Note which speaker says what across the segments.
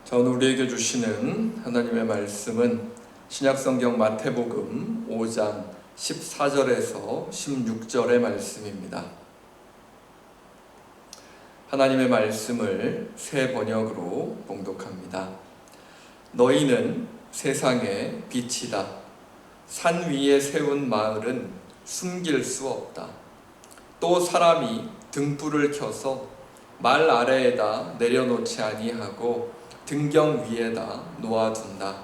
Speaker 1: 자, 오늘 우리에게 주시는 하나님의 말씀은 신약성경 마태복음 5장 14절에서 16절의 말씀입니다. 하나님의 말씀을 새 번역으로 봉독합니다. 너희는 세상의 빛이다. 산 위에 세운 마을은 숨길 수 없다. 또 사람이 등불을 켜서 말 아래에다 내려놓지 아니하고 등경 위에다 놓아둔다.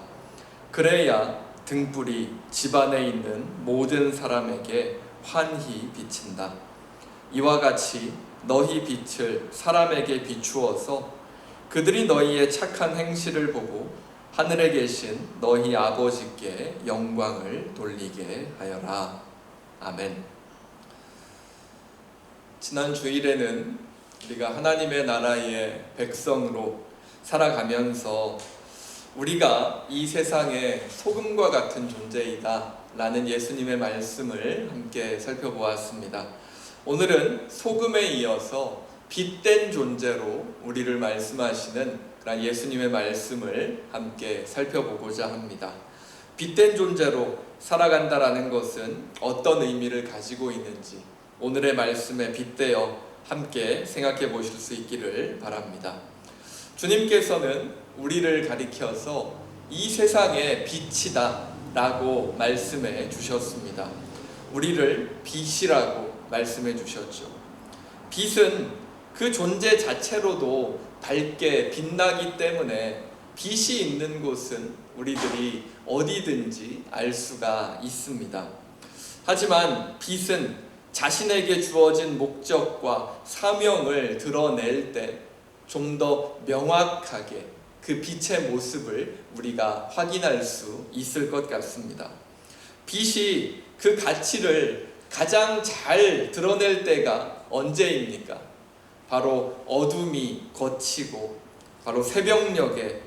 Speaker 1: 그래야 등불이 집안에 있는 모든 사람에게 환히 비친다. 이와 같이 너희 빛을 사람에게 비추어서 그들이 너희의 착한 행실을 보고 하늘에 계신 너희 아버지께 영광을 돌리게 하여라. 아멘. 지난 주일에는 우리가 하나님의 나라의 백성으로 살아가면서 우리가 이 세상의 소금과 같은 존재이다 라는 예수님의 말씀을 함께 살펴보았습니다. 오늘은 소금에 이어서 빛된 존재로 우리를 말씀하시는 그런 예수님의 말씀을 함께 살펴보고자 합니다. 빛된 존재로 살아간다라는 것은 어떤 의미를 가지고 있는지 오늘의 말씀에 빗대어 함께 생각해 보실 수 있기를 바랍니다. 주님께서는 우리를 가리켜서 이 세상의 빛이다 라고 말씀해 주셨습니다. 우리를 빛이라고 말씀해 주셨죠. 빛은 그 존재 자체로도 밝게 빛나기 때문에 빛이 있는 곳은 우리들이 어디든지 알 수가 있습니다. 하지만 빛은 자신에게 주어진 목적과 사명을 드러낼 때 좀 더 명확하게 그 빛의 모습을 우리가 확인할 수 있을 것 같습니다. 빛이 그 가치를 가장 잘 드러낼 때가 언제입니까? 바로 어둠이 걷히고 바로 새벽녘에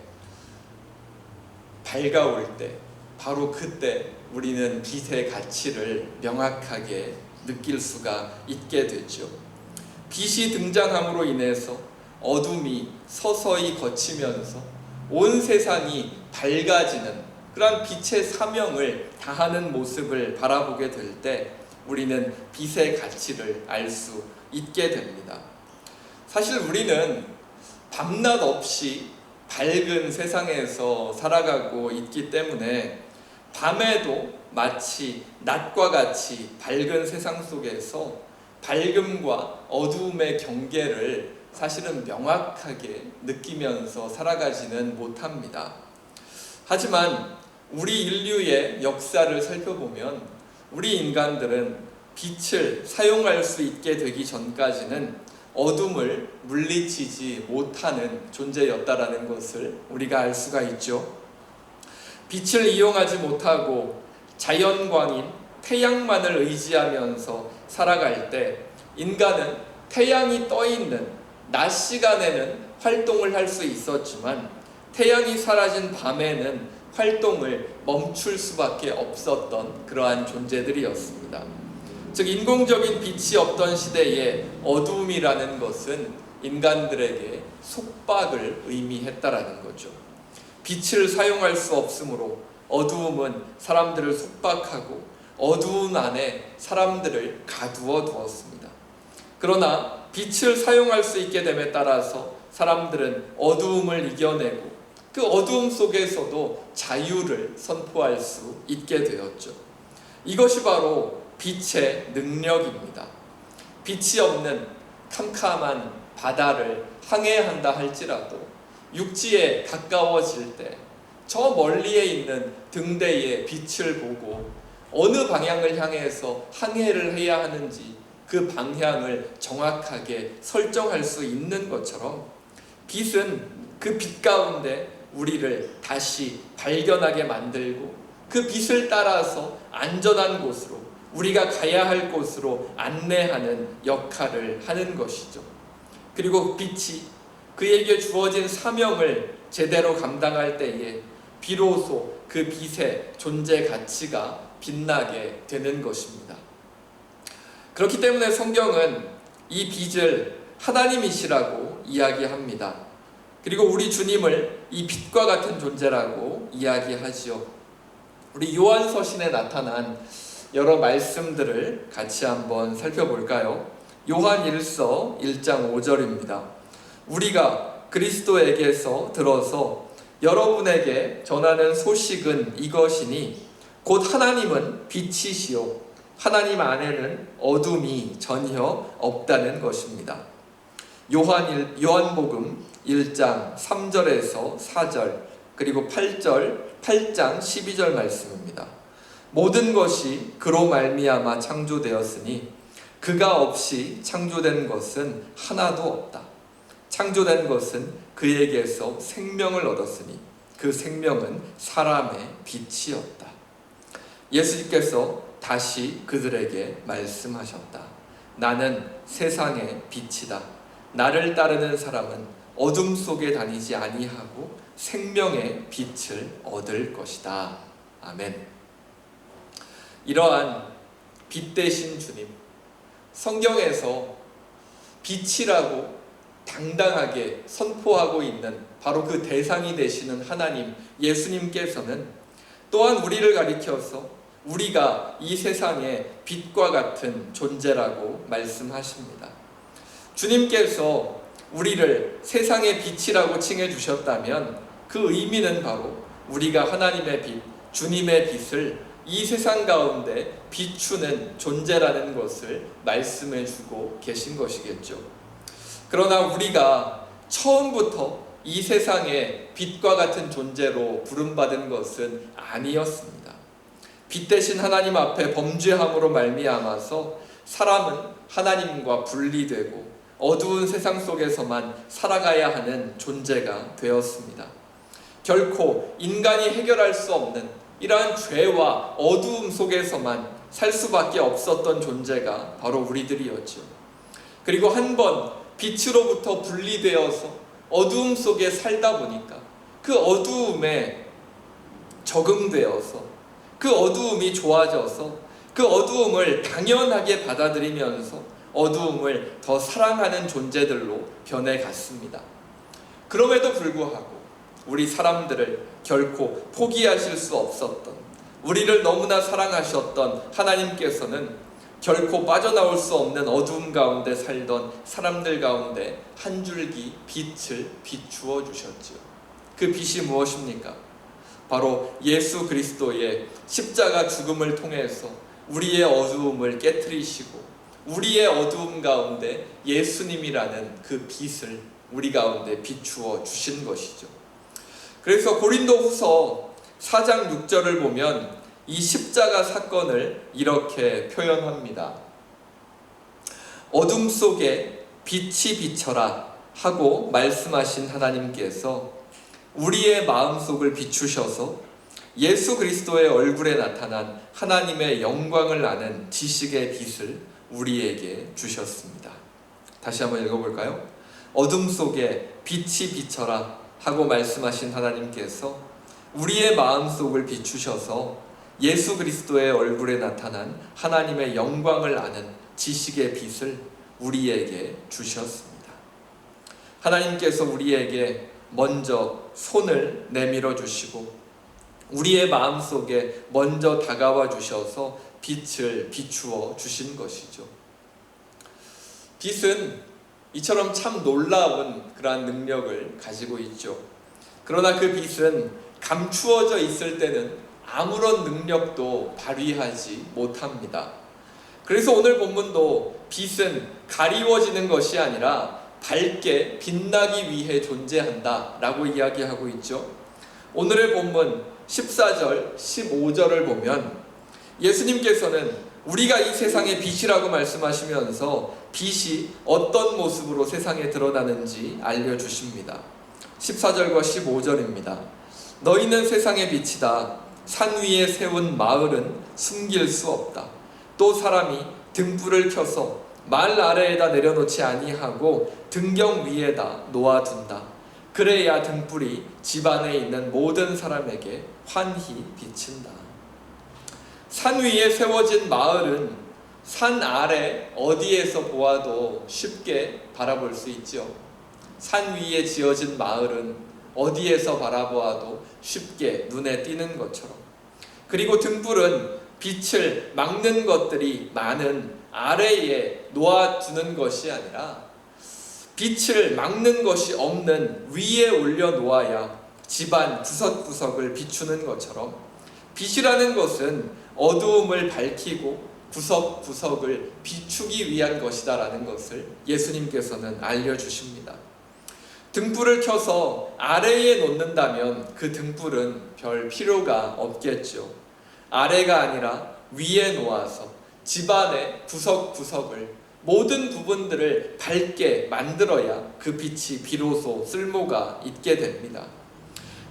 Speaker 1: 밝아올 때, 바로 그때 우리는 빛의 가치를 명확하게 느낄 수가 있게 되죠. 빛이 등장함으로 인해서 어둠이 서서히 걷히면서 온 세상이 밝아지는 그런 빛의 사명을 다하는 모습을 바라보게 될 때 우리는 빛의 가치를 알 수 있게 됩니다. 사실 우리는 밤낮 없이 밝은 세상에서 살아가고 있기 때문에 밤에도 마치 낮과 같이 밝은 세상 속에서 밝음과 어두움의 경계를 사실은 명확하게 느끼면서 살아가지는 못합니다. 하지만 우리 인류의 역사를 살펴보면 우리 인간들은 빛을 사용할 수 있게 되기 전까지는 어둠을 물리치지 못하는 존재였다라는 것을 우리가 알 수가 있죠. 빛을 이용하지 못하고 자연광인 태양만을 의지하면서 살아갈 때 인간은 태양이 떠 있는 낮 시간에는 활동을 할 수 있었지만 태양이 사라진 밤에는 활동을 멈출 수밖에 없었던 그러한 존재들이었습니다. 즉 인공적인 빛이 없던 시대에 어두움이라는 것은 인간들에게 속박을 의미했다라는 거죠. 빛을 사용할 수 없으므로 어두움은 사람들을 속박하고 어두운 안에 사람들을 가두어 두었습니다. 그러나 빛을 사용할 수 있게 됨에 따라서 사람들은 어두움을 이겨내고 그 어두움 속에서도 자유를 선포할 수 있게 되었죠. 이것이 바로 빛의 능력입니다. 빛이 없는 캄캄한 바다를 항해한다 할지라도 육지에 가까워질 때 저 멀리에 있는 등대의 빛을 보고 어느 방향을 향해서 항해를 해야 하는지 그 방향을 정확하게 설정할 수 있는 것처럼 빛은 그 빛 가운데 우리를 다시 발견하게 만들고 그 빛을 따라서 안전한 곳으로 우리가 가야 할 곳으로 안내하는 역할을 하는 것이죠. 그리고 빛이 그에게 주어진 사명을 제대로 감당할 때에 비로소 그 빛의 존재 가치가 빛나게 되는 것입니다. 그렇기 때문에 성경은 이 빛을 하나님이시라고 이야기합니다. 그리고 우리 주님을 이 빛과 같은 존재라고 이야기하지요. 우리 요한서신에 나타난 여러 말씀들을 같이 한번 살펴볼까요? 요한 1서 1장 5절입니다. 우리가 그리스도에게서 들어서 여러분에게 전하는 소식은 이것이니 곧 하나님은 빛이시요 하나님 안에는 어둠이 전혀 없다는 것입니다. 요한복음 1장 3절에서 4절 그리고 8장 12절 말씀입니다. 모든 것이 그로 말미암아 창조되었으니 그가 없이 창조된 것은 하나도 없다. 창조된 것은 그에게서 생명을 얻었으니 그 생명은 사람의 빛이었다. 예수님께서 다시 그들에게 말씀하셨다. 나는 세상의 빛이다. 나를 따르는 사람은 어둠 속에 다니지 아니하고 생명의 빛을 얻을 것이다. 아멘. 이러한 빛 되신 주님, 성경에서 빛이라고 당당하게 선포하고 있는 바로 그 대상이 되시는 하나님 예수님께서는 또한 우리를 가리켜서 우리가 이 세상의 빛과 같은 존재라고 말씀하십니다. 주님께서 우리를 세상의 빛이라고 칭해 주셨다면 그 의미는 바로 우리가 하나님의 빛, 주님의 빛을 이 세상 가운데 비추는 존재라는 것을 말씀해 주고 계신 것이겠죠. 그러나 우리가 처음부터 이 세상의 빛과 같은 존재로 부름받은 것은 아니었습니다. 빛 대신 하나님 앞에 범죄함으로 말미암아서 사람은 하나님과 분리되고 어두운 세상 속에서만 살아가야 하는 존재가 되었습니다. 결코 인간이 해결할 수 없는 이러한 죄와 어두움 속에서만 살 수밖에 없었던 존재가 바로 우리들이었죠. 그리고 한번 빛으로부터 분리되어서 어두움 속에 살다 보니까 그 어두움에 적응되어서 그 어두움이 좋아져서 그 어두움을 당연하게 받아들이면서 어두움을 더 사랑하는 존재들로 변해갔습니다. 그럼에도 불구하고 우리 사람들을 결코 포기하실 수 없었던, 우리를 너무나 사랑하셨던 하나님께서는 결코 빠져나올 수 없는 어두움 가운데 살던 사람들 가운데 한 줄기 빛을 비추어 주셨지요. 그 빛이 무엇입니까? 바로 예수 그리스도의 십자가 죽음을 통해서 우리의 어두움을 깨트리시고 우리의 어두움 가운데 예수님이라는 그 빛을 우리 가운데 비추어 주신 것이죠. 그래서 고린도후서 4장 6절을 보면 이 십자가 사건을 이렇게 표현합니다. 어둠 속에 빛이 비쳐라 하고 말씀하신 하나님께서 우리의 마음속을 비추셔서 예수 그리스도의 얼굴에 나타난 하나님의 영광을 아는 지식의 빛을 우리에게 주셨습니다. 다시 한번 읽어볼까요? 어둠 속에 빛이 비쳐라 하고 말씀하신 하나님께서 우리의 마음속을 비추셔서 예수 그리스도의 얼굴에 나타난 하나님의 영광을 아는 지식의 빛을 우리에게 주셨습니다. 하나님께서 우리에게 먼저 손을 내밀어 주시고 우리의 마음속에 먼저 다가와 주셔서 빛을 비추어 주신 것이죠. 빛은 이처럼 참 놀라운 그러한 능력을 가지고 있죠. 그러나 그 빛은 감추어져 있을 때는 아무런 능력도 발휘하지 못합니다. 그래서 오늘 본문도 빛은 가리워지는 것이 아니라 밝게 빛나기 위해 존재한다 라고 이야기하고 있죠. 오늘의 본문 14절, 15절을 보면 예수님께서는 우리가 이 세상의 빛이라고 말씀하시면서 빛이 어떤 모습으로 세상에 드러나는지 알려주십니다. 14절과 15절입니다. 너희는 세상의 빛이다. 산 위에 세운 마을은 숨길 수 없다. 또 사람이 등불을 켜서 말 아래에다 내려놓지 아니하고 등경 위에다 놓아둔다. 그래야 등불이 집 안에 있는 모든 사람에게 환히 비친다. 산 위에 세워진 마을은 산 아래 어디에서 보아도 쉽게 바라볼 수 있죠. 산 위에 지어진 마을은 어디에서 바라보아도 쉽게 눈에 띄는 것처럼, 그리고 등불은 빛을 막는 것들이 많은 아래에 놓아두는 것이 아니라 빛을 막는 것이 없는 위에 올려놓아야 집안 구석구석을 비추는 것처럼, 빛이라는 것은 어두움을 밝히고 구석구석을 비추기 위한 것이다라는 것을 예수님께서는 알려주십니다. 등불을 켜서 아래에 놓는다면 그 등불은 별 필요가 없겠죠. 아래가 아니라 위에 놓아서 집안의 구석구석을, 모든 부분들을 밝게 만들어야 그 빛이 비로소 쓸모가 있게 됩니다.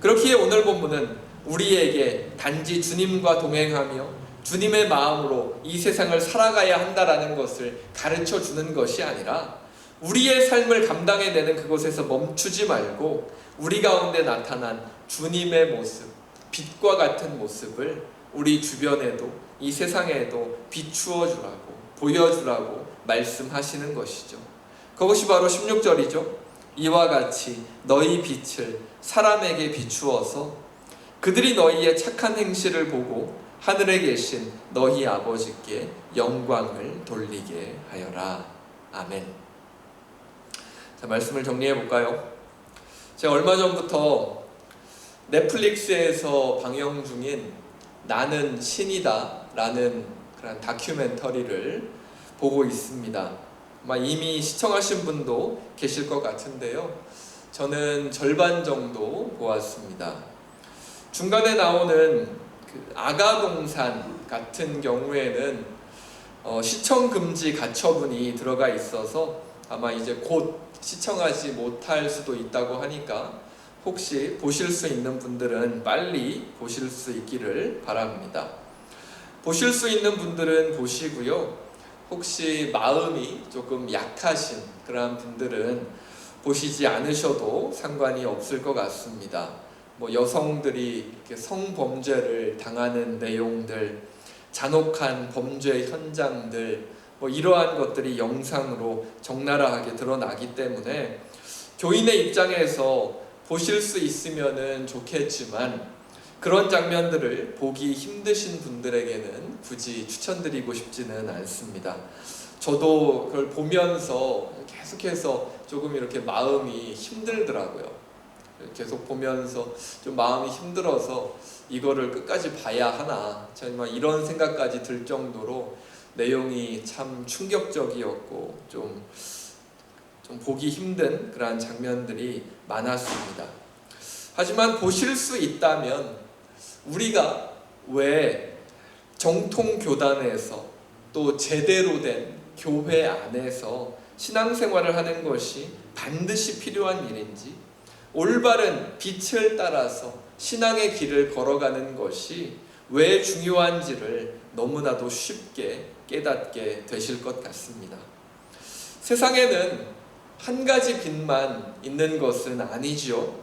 Speaker 1: 그렇기에 오늘 본문은 우리에게 단지 주님과 동행하며 주님의 마음으로 이 세상을 살아가야 한다라는 것을 가르쳐 주는 것이 아니라, 우리의 삶을 감당해내는 그곳에서 멈추지 말고 우리 가운데 나타난 주님의 모습, 빛과 같은 모습을 우리 주변에도 이 세상에도 비추어 주라고, 보여주라고 말씀하시는 것이죠. 그것이 바로 16절이죠. 이와 같이 너희 빛을 사람에게 비추어서 그들이 너희의 착한 행실을 보고 하늘에 계신 너희 아버지께 영광을 돌리게 하여라. 아멘. 자, 말씀을 정리해 볼까요? 제가 얼마 전부터 넷플릭스에서 방영 중인 나는 신이다 라는 그런 다큐멘터리를 보고 있습니다. 아마 이미 시청하신 분도 계실 것 같은데요, 저는 절반 정도 보았습니다. 중간에 나오는 그 아가동산 같은 경우에는 시청금지 가처분이 들어가 있어서 아마 이제 곧 시청하지 못할 수도 있다고 하니까 혹시 보실 수 있는 분들은 빨리 보실 수 있기를 바랍니다. 보실 수 있는 분들은 보시고요, 혹시 마음이 조금 약하신 그런 분들은 보시지 않으셔도 상관이 없을 것 같습니다. 여성들이 이렇게 성범죄를 당하는 내용들, 잔혹한 범죄 현장들, 이러한 것들이 영상으로 적나라하게 드러나기 때문에 교인의 입장에서 보실 수 있으면 좋겠지만, 그런 장면들을 보기 힘드신 분들에게는 굳이 추천드리고 싶지는 않습니다. 저도 그걸 보면서 계속해서 조금 이렇게 마음이 힘들더라고요. 계속 보면서 좀 마음이 힘들어서 이거를 끝까지 봐야 하나, 정말 이런 생각까지 들 정도로 내용이 참 충격적이었고 좀 보기 힘든 그러한 장면들이 많았습니다. 하지만 보실 수 있다면 우리가 왜 정통교단에서 또 제대로 된 교회 안에서 신앙생활을 하는 것이 반드시 필요한 일인지, 올바른 빛을 따라서 신앙의 길을 걸어가는 것이 왜 중요한지를 너무나도 쉽게 깨닫게 되실 것 같습니다. 세상에는 한 가지 빛만 있는 것은 아니지요.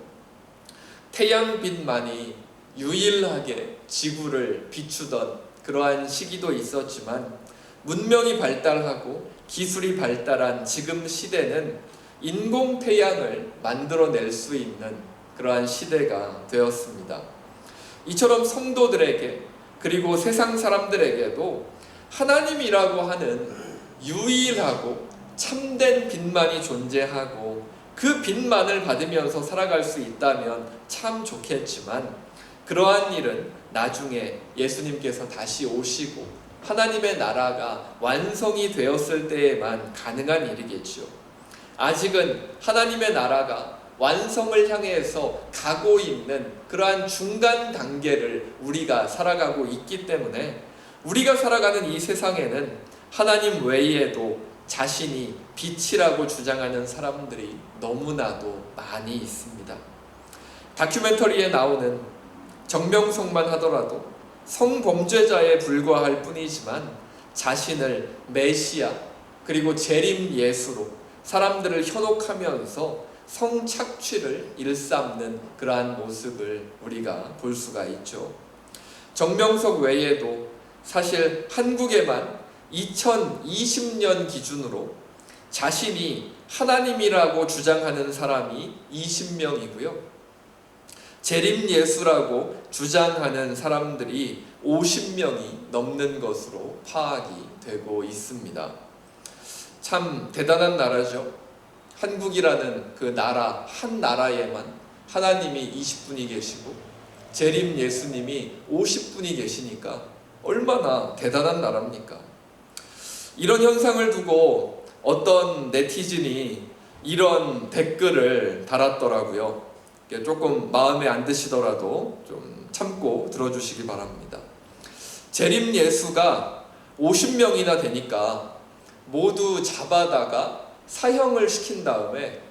Speaker 1: 태양빛만이 유일하게 지구를 비추던 그러한 시기도 있었지만, 문명이 발달하고 기술이 발달한 지금 시대는 인공 태양을 만들어낼 수 있는 그러한 시대가 되었습니다. 이처럼 성도들에게, 그리고 세상 사람들에게도 하나님이라고 하는 유일하고 참된 빛만이 존재하고 그 빛만을 받으면서 살아갈 수 있다면 참 좋겠지만, 그러한 일은 나중에 예수님께서 다시 오시고 하나님의 나라가 완성이 되었을 때에만 가능한 일이겠죠. 아직은 하나님의 나라가 완성을 향해서 가고 있는 그러한 중간 단계를 우리가 살아가고 있기 때문에, 우리가 살아가는 이 세상에는 하나님 외에도 자신이 빛이라고 주장하는 사람들이 너무나도 많이 있습니다. 다큐멘터리에 나오는 정명석만 하더라도 성범죄자에 불과할 뿐이지만 자신을 메시아 그리고 재림 예수로 사람들을 현혹하면서 성착취를 일삼는 그러한 모습을 우리가 볼 수가 있죠. 정명석 외에도 사실 한국에만 2020년 기준으로 자신이 하나님이라고 주장하는 사람이 20명이고요. 재림 예수라고 주장하는 사람들이 50명이 넘는 것으로 파악이 되고 있습니다. 참 대단한 나라죠. 한국이라는 그 나라, 한 나라에만 하나님이 20분이 계시고 재림 예수님이 50분이 계시니까 얼마나 대단한 나라입니까? 이런 현상을 두고 어떤 네티즌이 이런 댓글을 달았더라고요. 조금 마음에 안 드시더라도 좀 참고 들어주시기 바랍니다. 재림 예수가 50명이나 되니까 모두 잡아다가 사형을 시킨 다음에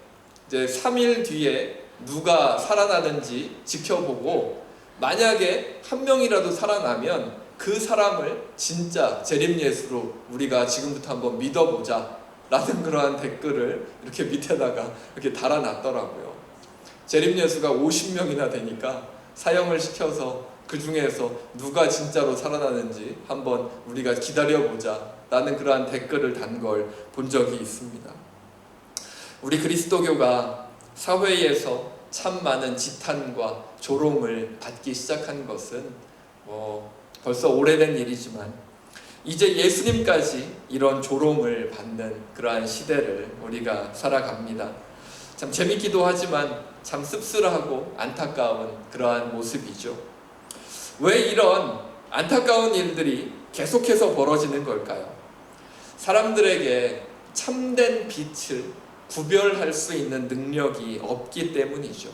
Speaker 1: 이제 3일 뒤에 누가 살아나는지 지켜보고 만약에 한 명이라도 살아나면 그 사람을 진짜 재림 예수로 우리가 지금부터 한번 믿어보자 라는 그러한 댓글을 이렇게 밑에다가 이렇게 달아놨더라고요. 재림 예수가 50명이나 되니까 사형을 시켜서 그 중에서 누가 진짜로 살아나는지 한번 우리가 기다려보자 라는 그러한 댓글을 단 걸 본 적이 있습니다. 우리 그리스도교가 사회에서 참 많은 지탄과 조롱을 받기 시작한 것은 벌써 오래된 일이지만 이제 예수님까지 이런 조롱을 받는 그러한 시대를 우리가 살아갑니다. 참 재밌기도 하지만 참 씁쓸하고 안타까운 그러한 모습이죠. 왜 이런 안타까운 일들이 계속해서 벌어지는 걸까요? 사람들에게 참된 빛을 구별할 수 있는 능력이 없기 때문이죠.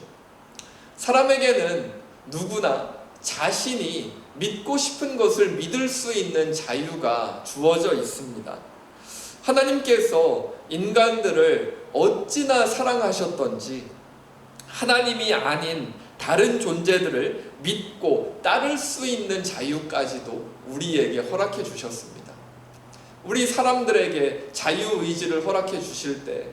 Speaker 1: 사람에게는 누구나 자신이 믿고 싶은 것을 믿을 수 있는 자유가 주어져 있습니다. 하나님께서 인간들을 어찌나 사랑하셨던지 하나님이 아닌 다른 존재들을 믿고 따를 수 있는 자유까지도 우리에게 허락해 주셨습니다. 우리 사람들에게 자유의지를 허락해 주실 때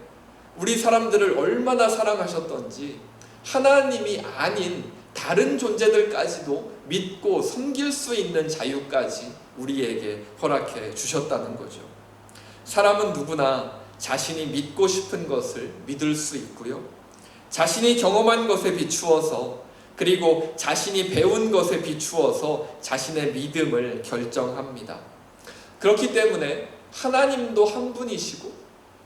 Speaker 1: 우리 사람들을 얼마나 사랑하셨던지 하나님이 아닌 다른 존재들까지도 믿고 섬길 수 있는 자유까지 우리에게 허락해 주셨다는 거죠. 사람은 누구나 자신이 믿고 싶은 것을 믿을 수 있고요. 자신이 경험한 것에 비추어서 그리고 자신이 배운 것에 비추어서 자신의 믿음을 결정합니다. 그렇기 때문에 하나님도 한 분이시고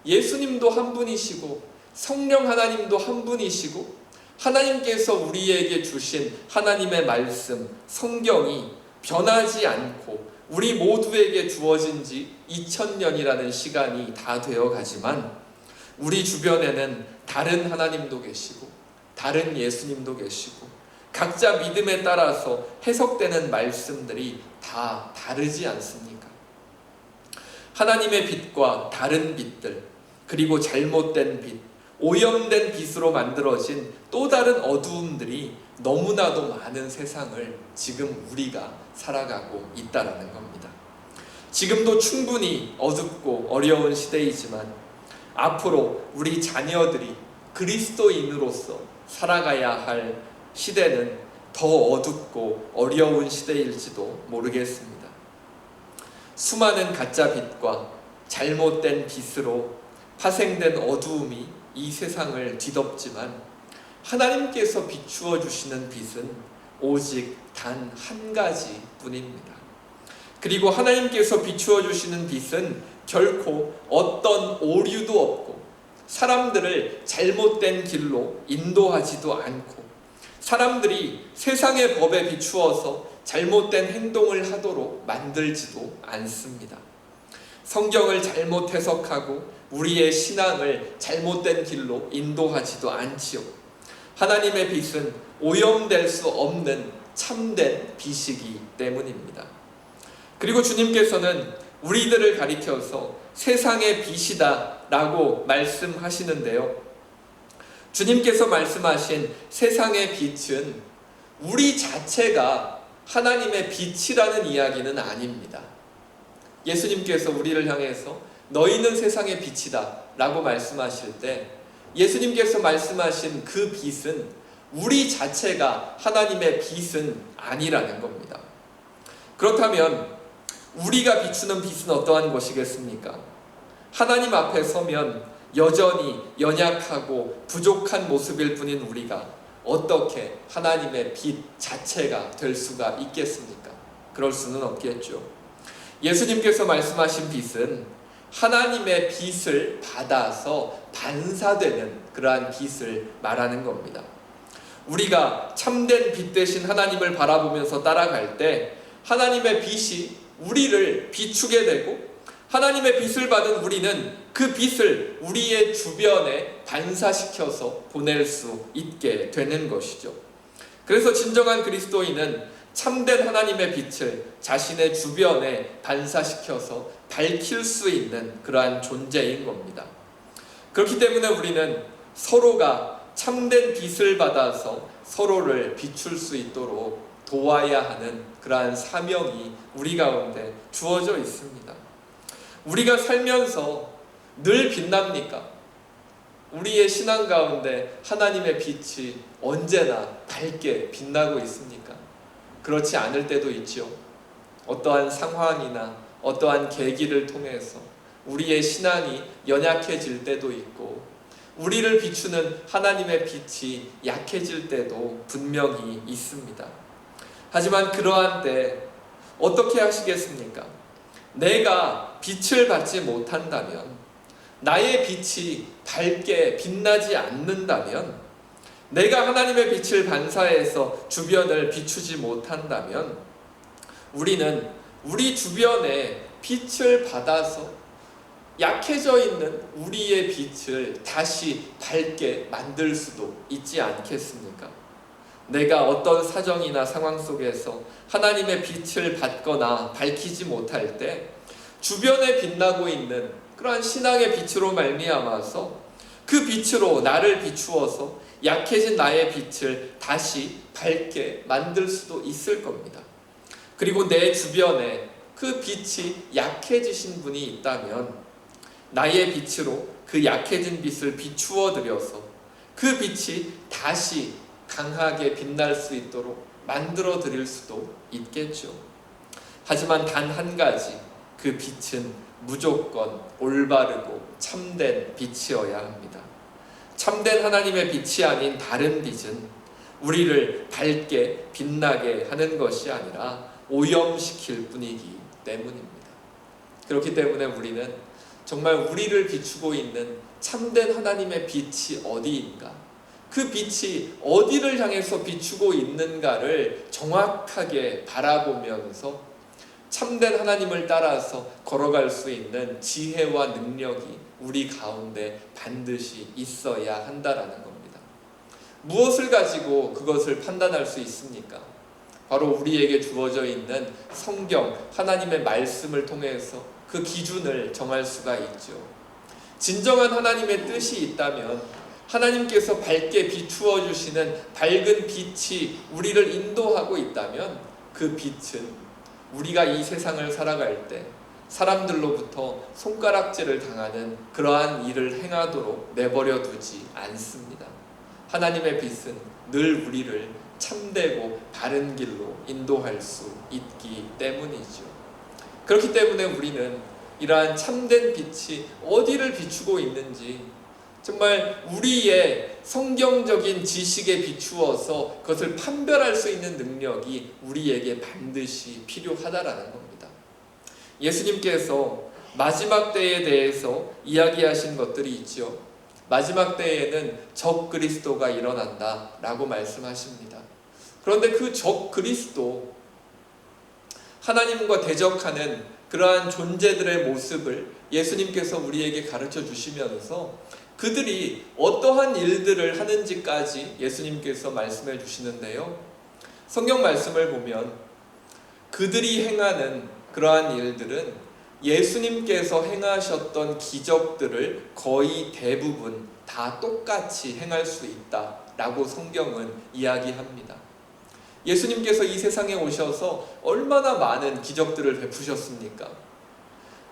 Speaker 1: 예수님도 한 분이시고 성령 하나님도 한 분이시고 하나님께서 우리에게 주신 하나님의 말씀, 성경이 변하지 않고 우리 모두에게 주어진 지 2000년이라는 시간이 다 되어 가지만 우리 주변에는 다른 하나님도 계시고 다른 예수님도 계시고 각자 믿음에 따라서 해석되는 말씀들이 다 다르지 않습니까? 하나님의 빛과 다른 빛들, 그리고 잘못된 빛, 오염된 빛으로 만들어진 또 다른 어두움들이 너무나도 많은 세상을 지금 우리가 살아가고 있다는 겁니다. 지금도 충분히 어둡고 어려운 시대이지만 앞으로 우리 자녀들이 그리스도인으로서 살아가야 할 시대는 더 어둡고 어려운 시대일지도 모르겠습니다. 수많은 가짜 빛과 잘못된 빛으로 파생된 어두움이 이 세상을 뒤덮지만 하나님께서 비추어 주시는 빛은 오직 단 한 가지 뿐입니다. 그리고 하나님께서 비추어 주시는 빛은 결코 어떤 오류도 없고 사람들을 잘못된 길로 인도하지도 않고 사람들이 세상의 법에 비추어서 잘못된 행동을 하도록 만들지도 않습니다. 성경을 잘못 해석하고 우리의 신앙을 잘못된 길로 인도하지도 않지요. 하나님의 빛은 오염될 수 없는 참된 빛이기 때문입니다. 그리고 주님께서는 우리들을 가리켜서 세상의 빛이다 라고 말씀하시는데요. 주님께서 말씀하신 세상의 빛은 우리 자체가 하나님의 빛이라는 이야기는 아닙니다. 예수님께서 우리를 향해서 너희는 세상의 빛이다 라고 말씀하실 때 예수님께서 말씀하신 그 빛은 우리 자체가 하나님의 빛은 아니라는 겁니다. 그렇다면 우리가 비추는 빛은 어떠한 것이겠습니까? 하나님 앞에 서면 여전히 연약하고 부족한 모습일 뿐인 우리가 어떻게 하나님의 빛 자체가 될 수가 있겠습니까? 그럴 수는 없겠죠. 예수님께서 말씀하신 빛은 하나님의 빛을 받아서 반사되는 그러한 빛을 말하는 겁니다. 우리가 참된 빛 대신 하나님을 바라보면서 따라갈 때 하나님의 빛이 우리를 비추게 되고, 하나님의 빛을 받은 우리는 그 빛을 우리의 주변에 반사시켜서 보낼 수 있게 되는 것이죠. 그래서 진정한 그리스도인은 참된 하나님의 빛을 자신의 주변에 반사시켜서 밝힐 수 있는 그러한 존재인 겁니다. 그렇기 때문에 우리는 서로가 참된 빛을 받아서 서로를 비출 수 있도록 도와야 하는 그러한 사명이 우리 가운데 주어져 있습니다. 우리가 살면서 늘 빛납니까? 우리의 신앙 가운데 하나님의 빛이 언제나 밝게 빛나고 있습니까? 그렇지 않을 때도 있죠. 어떠한 상황이나 어떠한 계기를 통해서 우리의 신앙이 연약해질 때도 있고, 우리를 비추는 하나님의 빛이 약해질 때도 분명히 있습니다. 하지만 그러한 때 어떻게 하시겠습니까? 내가 빛을 받지 못한다면, 나의 빛이 밝게 빛나지 않는다면, 내가 하나님의 빛을 반사해서 주변을 비추지 못한다면, 우리는 우리 주변에 빛을 받아서 약해져 있는 우리의 빛을 다시 밝게 만들 수도 있지 않겠습니까? 내가 어떤 사정이나 상황 속에서 하나님의 빛을 받거나 밝히지 못할 때 주변에 빛나고 있는 그러한 신앙의 빛으로 말미암아서 그 빛으로 나를 비추어서 약해진 나의 빛을 다시 밝게 만들 수도 있을 겁니다. 그리고 내 주변에 그 빛이 약해지신 분이 있다면 나의 빛으로 그 약해진 빛을 비추어 드려서 그 빛이 다시 강하게 빛날 수 있도록 만들어 드릴 수도 있겠죠. 하지만 단 한 가지, 그 빛은 무조건 올바르고 참된 빛이어야 합니다. 참된 하나님의 빛이 아닌 다른 빛은 우리를 밝게 빛나게 하는 것이 아니라 오염시킬 뿐이기 때문입니다. 그렇기 때문에 우리는 정말 우리를 비추고 있는 참된 하나님의 빛이 어디인가, 그 빛이 어디를 향해서 비추고 있는가를 정확하게 바라보면서 참된 하나님을 따라서 걸어갈 수 있는 지혜와 능력이 우리 가운데 반드시 있어야 한다라는 겁니다. 무엇을 가지고 그것을 판단할 수 있습니까? 바로 우리에게 주어져 있는 성경, 하나님의 말씀을 통해서 그 기준을 정할 수가 있죠. 진정한 하나님의 뜻이 있다면, 하나님께서 밝게 비추어 주시는 밝은 빛이 우리를 인도하고 있다면, 그 빛은 우리가 이 세상을 살아갈 때 사람들로부터 손가락질을 당하는 그러한 일을 행하도록 내버려 두지 않습니다. 하나님의 빛은 늘 우리를 참되고 바른 길로 인도할 수 있기 때문이죠. 그렇기 때문에 우리는 이러한 참된 빛이 어디를 비추고 있는지 정말 우리의 성경적인 지식에 비추어서 그것을 판별할 수 있는 능력이 우리에게 반드시 필요하다라는 겁니다. 예수님께서 마지막 때에 대해서 이야기하신 것들이 있죠. 마지막 때에는 적 그리스도가 일어난다 라고 말씀하십니다. 그런데 그 적 그리스도, 하나님과 대적하는 그러한 존재들의 모습을 예수님께서 우리에게 가르쳐 주시면서 그들이 어떠한 일들을 하는지까지 예수님께서 말씀해 주시는데요. 성경 말씀을 보면 그들이 행하는 그러한 일들은 예수님께서 행하셨던 기적들을 거의 대부분 다 똑같이 행할 수 있다라고 성경은 이야기합니다. 예수님께서 이 세상에 오셔서 얼마나 많은 기적들을 베푸셨습니까?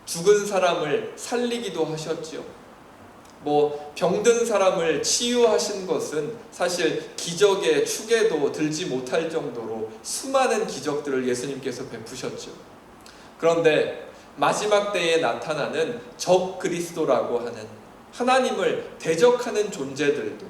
Speaker 1: 죽은 사람을 살리기도 하셨죠. 병든 사람을 치유하신 것은 사실 기적의 축에도 들지 못할 정도로 수많은 기적들을 예수님께서 베푸셨죠. 그런데 마지막 때에 나타나는 적 그리스도라고 하는 하나님을 대적하는 존재들도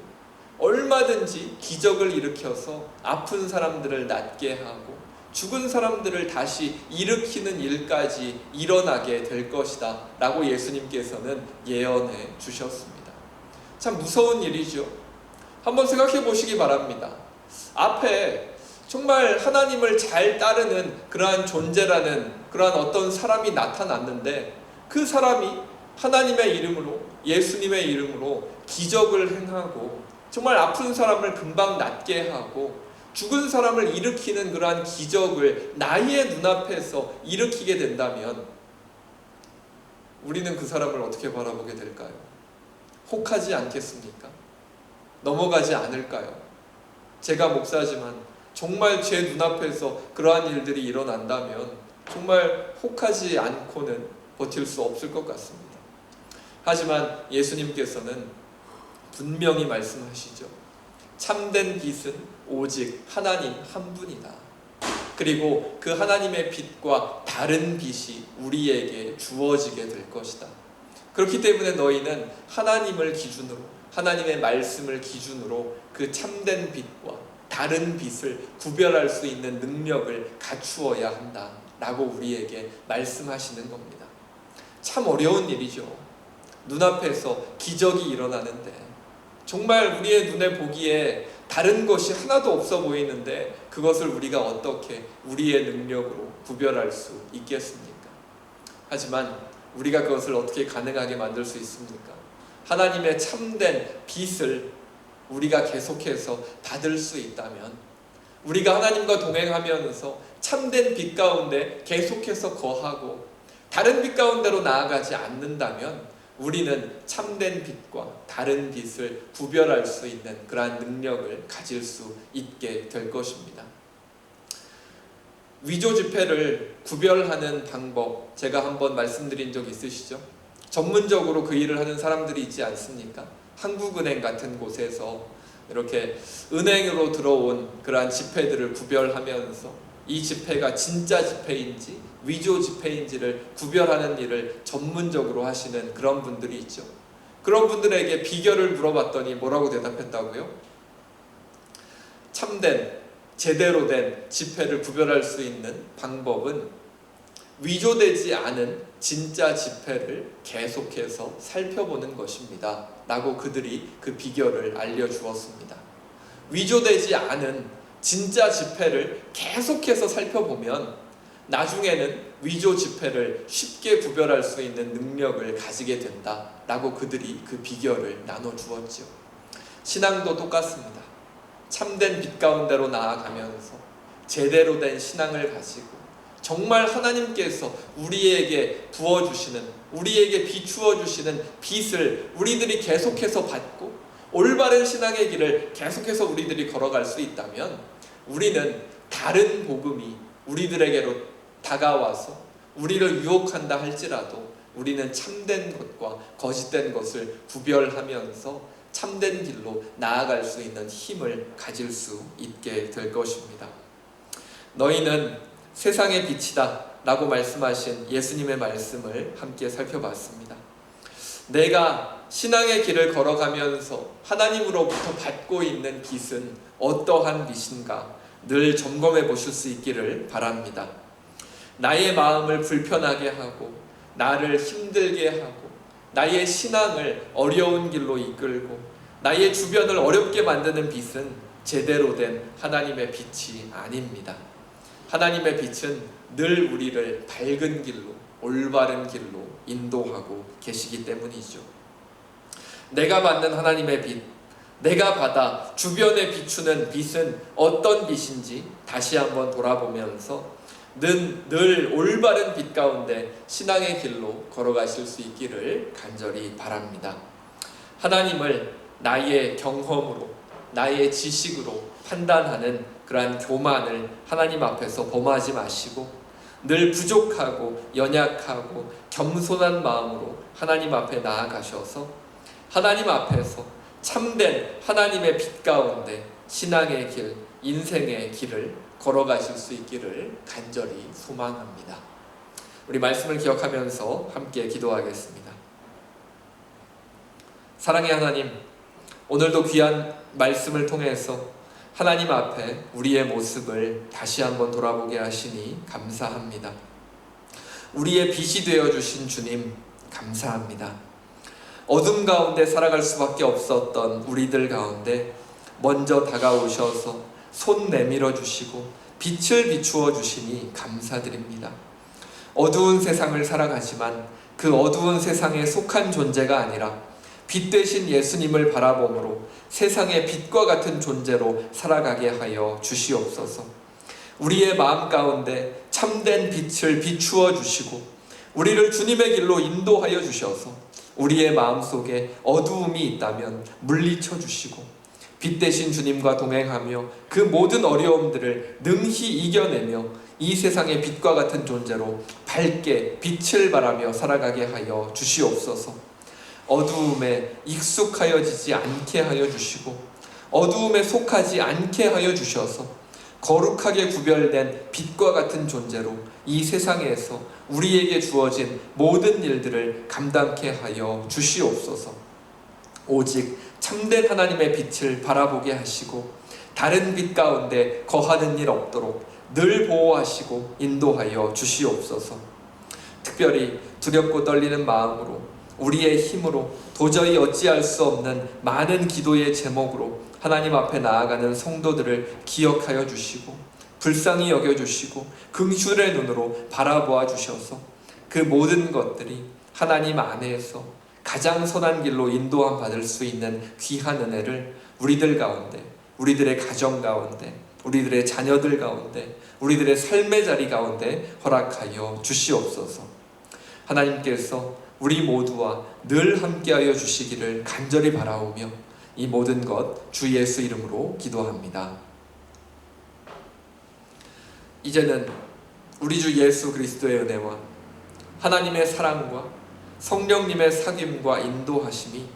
Speaker 1: 얼마든지 기적을 일으켜서 아픈 사람들을 낫게 하고 죽은 사람들을 다시 일으키는 일까지 일어나게 될 것이다 라고 예수님께서는 예언해 주셨습니다. 참 무서운 일이죠. 한번 생각해 보시기 바랍니다. 앞에 정말 하나님을 잘 따르는 그러한 존재라는 그러한 어떤 사람이 나타났는데, 그 사람이 하나님의 이름으로, 예수님의 이름으로 기적을 행하고 정말 아픈 사람을 금방 낫게 하고 죽은 사람을 일으키는 그러한 기적을 나의 눈앞에서 일으키게 된다면 우리는 그 사람을 어떻게 바라보게 될까요? 혹하지 않겠습니까? 넘어가지 않을까요? 제가 목사지만 정말 제 눈앞에서 그러한 일들이 일어난다면 정말 혹하지 않고는 버틸 수 없을 것 같습니다. 하지만 예수님께서는 분명히 말씀하시죠. 참된 빛은 오직 하나님 한 분이다. 그리고 그 하나님의 빛과 다른 빛이 우리에게 주어지게 될 것이다. 그렇기 때문에 너희는 하나님을 기준으로, 하나님의 말씀을 기준으로 그 참된 빛과 다른 빛을 구별할 수 있는 능력을 갖추어야 한다 라고 우리에게 말씀하시는 겁니다. 참 어려운 일이죠. 눈앞에서 기적이 일어나는데 정말 우리의 눈에 보기에 다른 것이 하나도 없어 보이는데 그것을 우리가 어떻게 우리의 능력으로 구별할 수 있겠습니까? 하지만 우리가 그것을 어떻게 가능하게 만들 수 있습니까? 하나님의 참된 빛을 우리가 계속해서 받을 수 있다면, 우리가 하나님과 동행하면서 참된 빛 가운데 계속해서 거하고 다른 빛 가운데로 나아가지 않는다면 우리는 참된 빛과 다른 빛을 구별할 수 있는 그러한 능력을 가질 수 있게 될 것입니다. 위조 지폐를 구별하는 방법, 제가 한번 말씀드린 적 있으시죠? 전문적으로 그 일을 하는 사람들이 있지 않습니까? 한국은행 같은 곳에서 이렇게 은행으로 들어온 그러한 지폐들을 구별하면서 이 지폐가 진짜 지폐인지 위조 지폐인지를 구별하는 일을 전문적으로 하시는 그런 분들이 있죠. 그런 분들에게 비결을 물어봤더니 뭐라고 대답했다고요? 참된, 제대로 된 지폐를 구별할 수 있는 방법은 위조되지 않은 진짜 지폐를 계속해서 살펴보는 것입니다 라고 그들이 그 비결을 알려주었습니다. 위조되지 않은 진짜 지폐를 계속해서 살펴보면 나중에는 위조 지폐를 쉽게 구별할 수 있는 능력을 가지게 된다 라고 그들이 그 비결을 나눠주었죠. 신앙도 똑같습니다. 참된 빛 가운데로 나아가면서 제대로 된 신앙을 가지고 정말 하나님께서 우리에게 부어주시는, 우리에게 비추어 주시는 빛을 우리들이 계속해서 받고 올바른 신앙의 길을 계속해서 우리들이 걸어갈 수 있다면 우리는 다른 복음이 우리들에게로 다가와서 우리를 유혹한다 할지라도 우리는 참된 것과 거짓된 것을 구별하면서 참된 길로 나아갈 수 있는 힘을 가질 수 있게 될 것입니다. 너희는 세상의 빛이다 라고 말씀하신 예수님의 말씀을 함께 살펴봤습니다. 내가 신앙의 길을 걸어가면서 하나님으로부터 받고 있는 빛은 어떠한 빛인가 늘 점검해 보실 수 있기를 바랍니다. 나의 마음을 불편하게 하고 나를 힘들게 하고 나의 신앙을 어려운 길로 이끌고 나의 주변을 어렵게 만드는 빛은 제대로 된 하나님의 빛이 아닙니다. 하나님의 빛은 늘 우리를 밝은 길로, 올바른 길로 인도하고 계시기 때문이죠. 내가 받는 하나님의 빛, 내가 받아 주변에 비추는 빛은 어떤 빛인지 다시 한번 돌아보면서 늘 올바른 빛 가운데 신앙의 길로 걸어가실 수 있기를 간절히 바랍니다. 하나님을 나의 경험으로, 나의 지식으로 판단하는 그러한 교만을 하나님 앞에서 범하지 마시고 늘 부족하고 연약하고 겸손한 마음으로 하나님 앞에 나아가셔서 하나님 앞에서 참된 하나님의 빛 가운데 신앙의 길, 인생의 길을 걸어가실 수 있기를 간절히 소망합니다. 우리 말씀을 기억하면서 함께 기도하겠습니다. 사랑의 하나님, 오늘도 귀한 말씀을 통해서 하나님 앞에 우리의 모습을 다시 한번 돌아보게 하시니 감사합니다. 우리의 빛이 되어주신 주님 감사합니다. 어둠 가운데 살아갈 수밖에 없었던 우리들 가운데 먼저 다가오셔서 손 내밀어 주시고 빛을 비추어 주시니 감사드립니다. 어두운 세상을 살아가지만 그 어두운 세상에 속한 존재가 아니라 빛 되신 예수님을 바라봄으로 세상의 빛과 같은 존재로 살아가게 하여 주시옵소서. 우리의 마음 가운데 참된 빛을 비추어 주시고 우리를 주님의 길로 인도하여 주셔서 우리의 마음속에 어두움이 있다면 물리쳐 주시고 빛 되신 주님과 동행하며 그 모든 어려움들을 능히 이겨내며 이 세상의 빛과 같은 존재로 밝게 빛을 발하며 살아가게 하여 주시옵소서. 어두움에 익숙하여지지 않게 하여 주시고 어두움에 속하지 않게 하여 주셔서 거룩하게 구별된 빛과 같은 존재로 이 세상에서 우리에게 주어진 모든 일들을 감당케 하여 주시옵소서. 오직 참된 하나님의 빛을 바라보게 하시고 다른 빛 가운데 거하는 일 없도록 늘 보호하시고 인도하여 주시옵소서. 특별히 두렵고 떨리는 마음으로 우리의 힘으로 도저히 어찌할 수 없는 많은 기도의 제목으로 하나님 앞에 나아가는 성도들을 기억하여 주시고 불쌍히 여겨주시고 긍휼의 눈으로 바라보아 주셔서 그 모든 것들이 하나님 안에서 가장 선한 길로 인도함 받을 수 있는 귀한 은혜를 우리들 가운데, 우리들의 가정 가운데, 우리들의 자녀들 가운데, 우리들의 삶의 자리 가운데 허락하여 주시옵소서. 하나님께서 우리 모두와 늘 함께하여 주시기를 간절히 바라오며 이 모든 것 주 예수 이름으로 기도합니다. 이제는 우리 주 예수 그리스도의 은혜와 하나님의 사랑과 성령님의 사귐과 인도하심이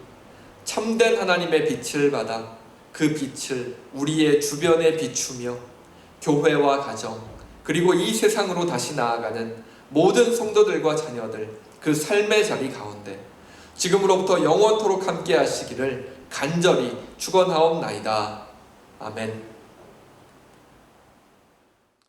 Speaker 1: 참된 하나님의 빛을 받아 그 빛을 우리의 주변에 비추며 교회와 가정 그리고 이 세상으로 다시 나아가는 모든 성도들과 자녀들 그 삶의 자리 가운데 지금으로부터 영원토록 함께 하시기를 간절히 축원하옵나이다. 아멘.